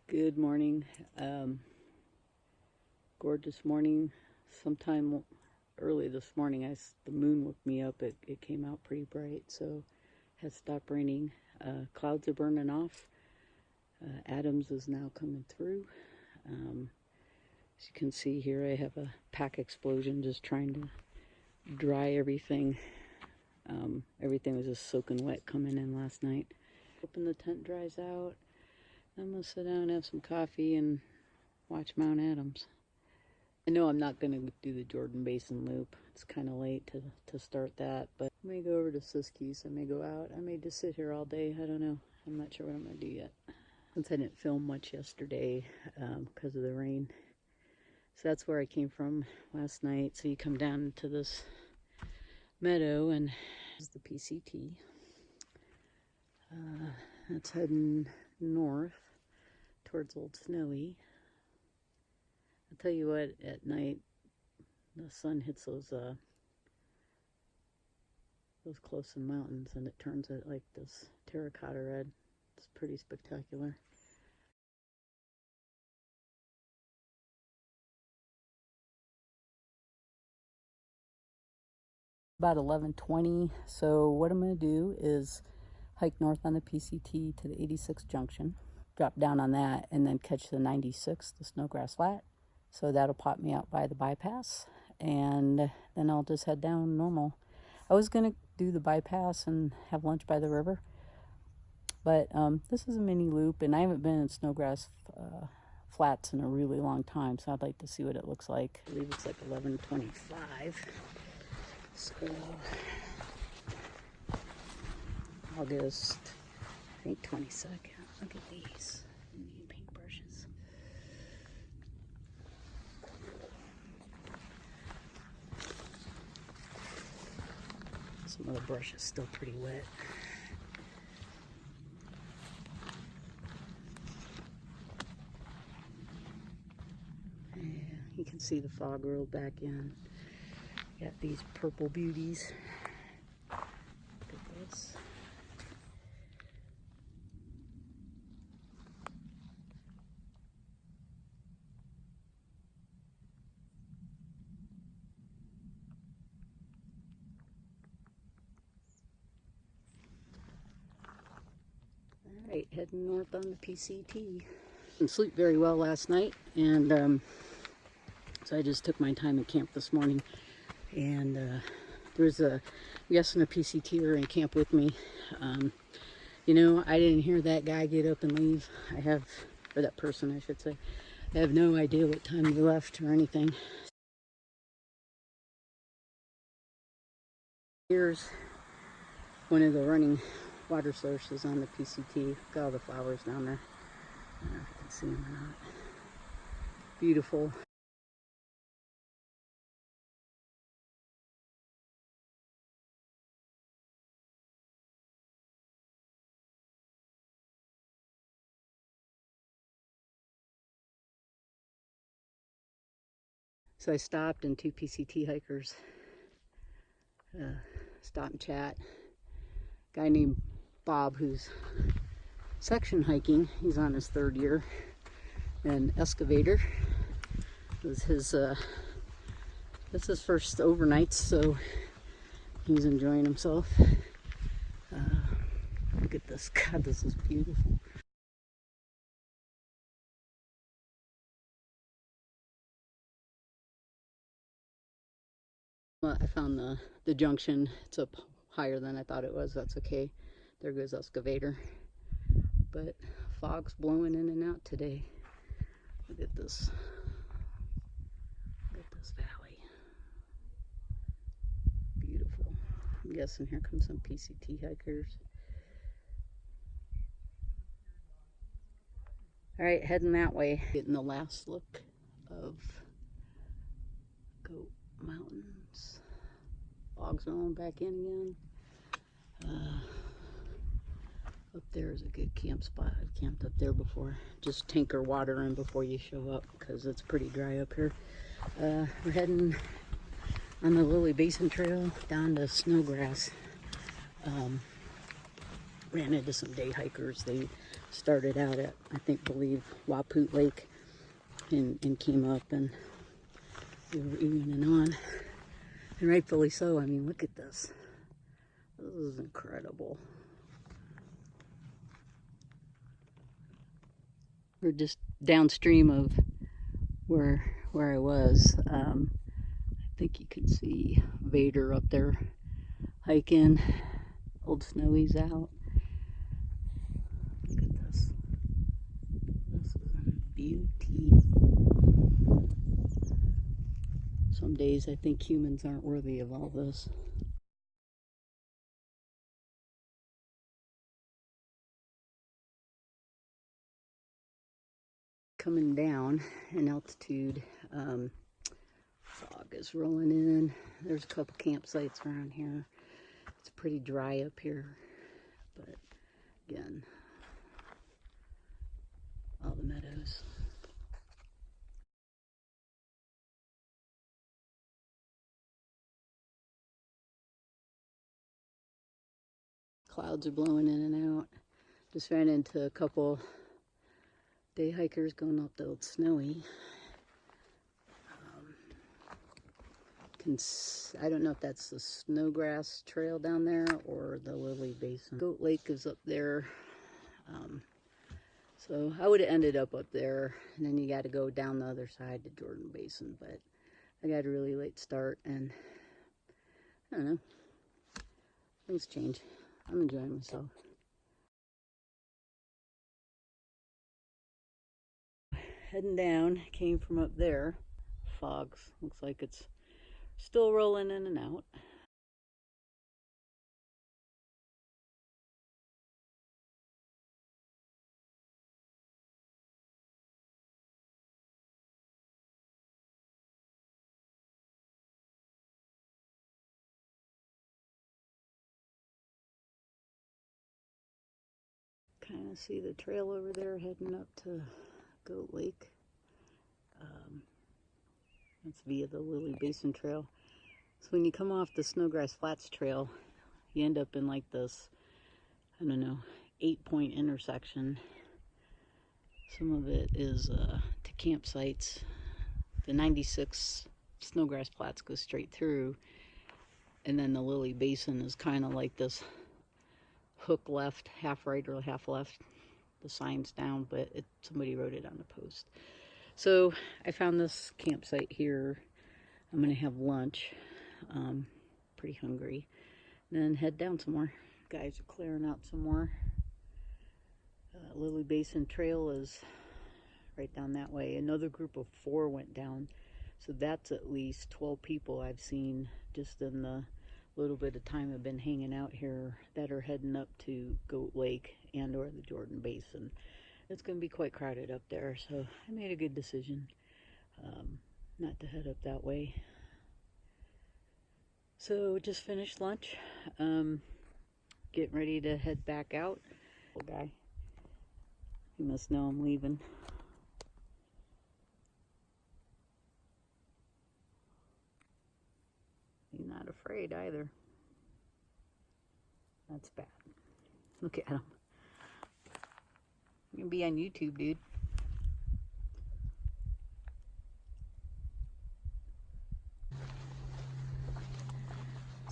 Good morning. Gorgeous morning. Sometime early this morning, the moon woke me up. It came out pretty bright, so it has stopped raining. Clouds are burning off. Adams is now coming through. As you can see here, I have a pack explosion just trying to dry everything. Everything was just soaking wet coming in last night. Hoping the tent dries out. I'm gonna sit down and have some coffee and watch Mount Adams. I know I'm not gonna do the Jordan Basin loop. It's kind of late to start that, but I may go over to Siskiyous. I may go out. I may just sit here all day. I don't know. I'm not sure what I'm gonna do yet. Since I didn't film much yesterday because of the rain. So that's where I came from last night. So you come down to this meadow and this is the PCT. That's heading north towards Old Snowy. I'll tell you what, at night the sun hits those close mountains and it turns it like this terracotta red. It's pretty spectacular. About 11:20. So what I'm going to do is hike north on the PCT to the 86 junction, drop down on that, and then catch the 96, the Snowgrass Flat. So that'll pop me out by the bypass, and then I'll just head down normal. I was going to do the bypass and have lunch by the river, but this is a mini loop, and I haven't been in Snowgrass Flats in a really long time, so I'd like to see what it looks like. I believe it's like 11:25. So August, I think 22nd. Look at these. I need paintbrushes. Some of the brush is still pretty wet. Yeah, you can see the fog rolled back in. Got these purple beauties. Look at this. Alright, heading north on the PCT. Didn't sleep very well last night, and so I just took my time at camp this morning. And there's a guest in a PCTer in camp with me. You know, I didn't hear that guy get up and leave. Or that person, I should say. I have no idea what time he left or anything. Here's one of the running water sources on the PCT. Got all the flowers down there. I don't know if you can see them or not. Beautiful. So I stopped, and two PCT hikers stopped and chat. Guy named Bob, who's section hiking, he's on his third year, and excavator was his this is his first overnight, so he's enjoying himself. Look at this. God, this is beautiful. Well, I found the junction. It's up higher than I thought it was. That's okay. There goes excavator. But fog's blowing in and out today. Look at this. Look at this valley. Beautiful. I'm guessing here comes some PCT hikers. All right, heading that way. Getting the last look of Goat Mountains. Fog's rolling back in again. Up there is a good camp spot. I've camped up there before. Just tanker water in before you show up because it's pretty dry up here. We're heading on the Lily Basin Trail down to Snowgrass ran into some day hikers. They started out at, I believe, Wapoot Lake and came up, and they were evening and on. And rightfully so. I mean, look at this. This is incredible. We're just downstream of where I was. I think you can see Vader up there hiking. Old Snowy's out. Look at this. This is a beauty. Some days I think humans aren't worthy of all this. Coming down in altitude, fog is rolling in. There's a couple campsites around here. It's pretty dry up here, but again, all the meadows. Clouds are blowing in and out. Just ran into a couple day hikers going up the old Snowy. I don't know if that's the Snowgrass Trail down there or the Lily Basin. Goat Lake is up there. So I would have ended up there, and then you got to go down the other side to Jordan Basin, but I got a really late start, and I don't know. Things change. I'm enjoying myself. Heading down, came from up there. Fog looks like it's still rolling in and out. Kind of see the trail over there heading up to Goat Lake. That's via the Lily Basin Trail. So when you come off the Snowgrass Flats Trail, you end up in like this, I don't know, 8-point intersection. Some of it is to campsites. The 96 Snowgrass Flats goes straight through, and then the Lily Basin is kind of like this hook left, half right or half left. The sign's down, but somebody wrote it on the post. So I found this campsite here. I'm gonna have lunch. Pretty hungry. And then head down some more. Guys are clearing out some more. Lily Basin Trail is right down that way. Another group of 4 went down. So that's at least 12 people I've seen just in the little bit of time I've been hanging out here that are heading up to Goat Lake and or the Jordan Basin. It's going to be quite crowded up there, so I made a good decision not to head up that way. So just finished lunch, getting ready to head back out. Guy, he must know I'm leaving. He's not afraid either. That's bad. Look at him. You're gonna be on YouTube, dude.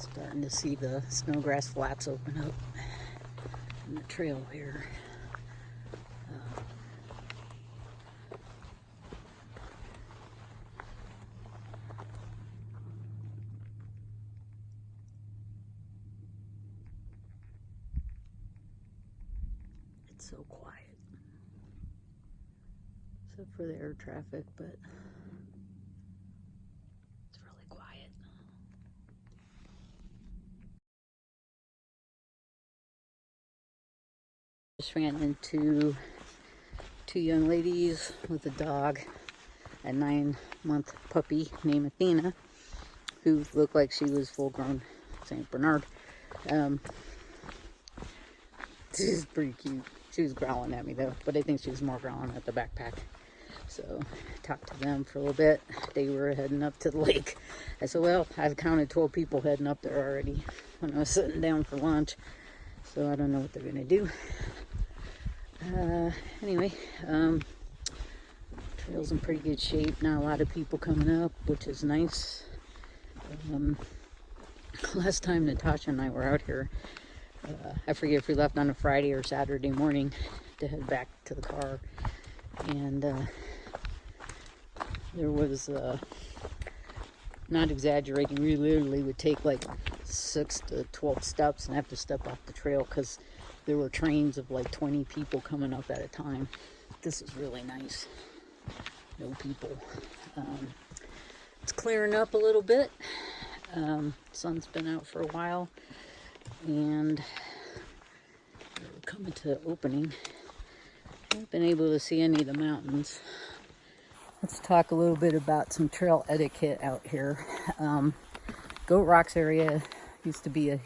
Starting to see the Snowgrass Flats open up in the trail here. It's so quiet. Except for the air traffic, but it's really quiet. Just ran into 2 young ladies with a dog, a 9-month puppy named Athena, who looked like she was full-grown St. Bernard. She's pretty cute. She was growling at me though, but I think she was more growling at the backpack. So I talked to them for a little bit. They were heading up to the lake. I said, well, I've counted 12 people heading up there already when I was sitting down for lunch. So I don't know what they're gonna do. Anyway, trail's in pretty good shape. Not a lot of people coming up, which is nice. Last time Natasha and I were out here, I forget if we left on a Friday or Saturday morning to head back to the car, and there was, not exaggerating, we literally would take like 6 to 12 steps and have to step off the trail because there were trains of like 20 people coming up at a time. This is really nice. No people. It's clearing up a little bit. Sun's been out for a while, and we're coming to opening. I haven't been able to see any of the mountains. Let's talk a little bit about some trail etiquette out here. Goat Rocks area used to be a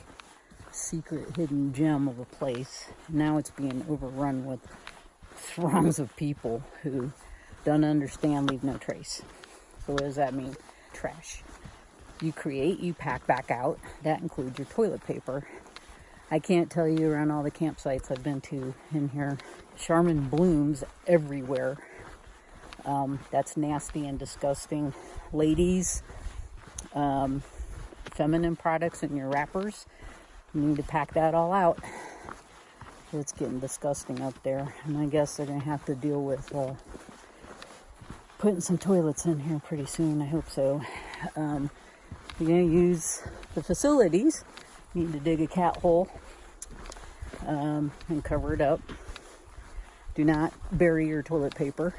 secret hidden gem of a place. Now it's being overrun with throngs of people who don't understand leave no trace. So what does that mean? Trash. You create, you pack back out. That includes your toilet paper. I can't tell you around all the campsites I've been to in here, Charmin blooms everywhere. That's nasty and disgusting. Ladies, feminine products in your wrappers, you need to pack that all out. It's getting disgusting up there, and I guess they're gonna have to deal with putting some toilets in here pretty soon. I hope so. You're gonna use the facilities. You need to dig a cat hole and cover it up. Do not bury your toilet paper.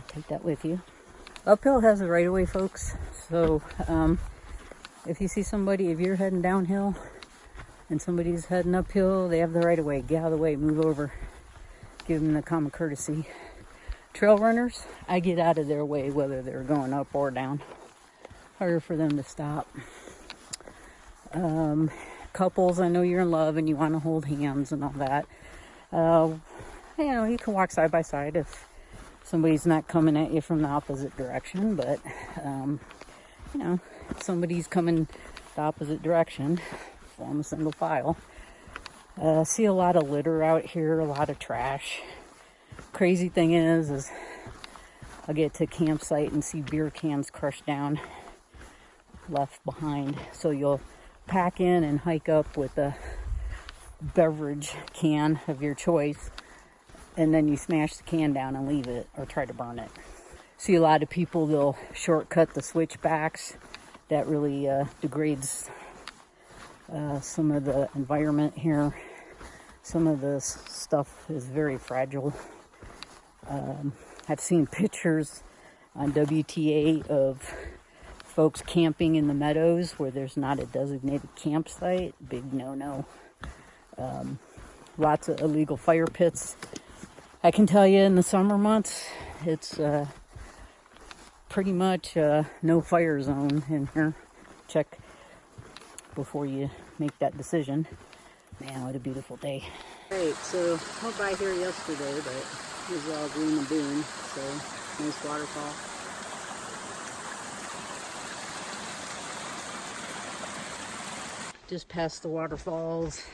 Take that with you. Uphill has a right of way, folks. So if you see somebody, if you're heading downhill and somebody's heading uphill, they have the right of way. Get out of the way, move over, give them the common courtesy. Trail runners, I get out of their way whether they're going up or down. Harder for them to stop. Couples, I know you're in love and you want to hold hands and all that. You can walk side by side if somebody's not coming at you from the opposite direction, but if somebody's coming the opposite direction, form a single file. See a lot of litter out here, a lot of trash. Crazy thing is I'll get to a campsite and see beer cans crushed down, left behind. So you'll pack in and hike up with a beverage can of your choice, and then you smash the can down and leave it or try to burn it. See a lot of people, they'll shortcut the switchbacks. That really degrades some of the environment here. Some of this stuff is very fragile. I've seen pictures on WTA of folks camping in the meadows where there's not a designated campsite. Big no-no. Lots of illegal fire pits. I can tell you in the summer months, it's pretty much no fire zone in here. Check before you make that decision. Man, what a beautiful day. Alright, so I went by here yesterday, but it was all green and boon, so nice waterfall. Just past the waterfalls.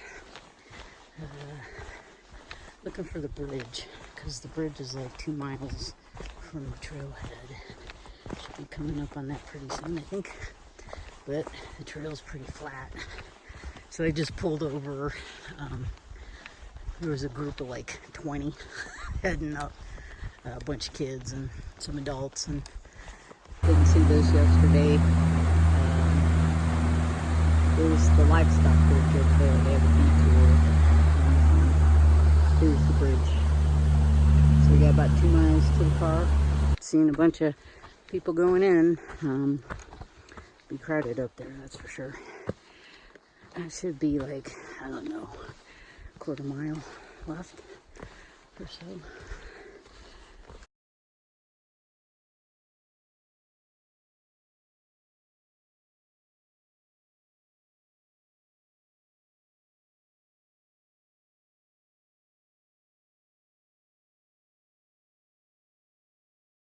Looking for the bridge, because the bridge is like 2 miles from the trailhead. Should be coming up on that pretty soon, I think. But the trail's pretty flat. So I just pulled over. There was a group of like 20 heading up. A bunch of kids and some adults. And didn't see this yesterday. There's the livestock bridge over there. They have a detour. Here's the bridge. So we got about 2 miles to the car. Seeing a bunch of people going in. Be crowded up there, that's for sure. It should be like, I don't know, 1/4 mile left or so.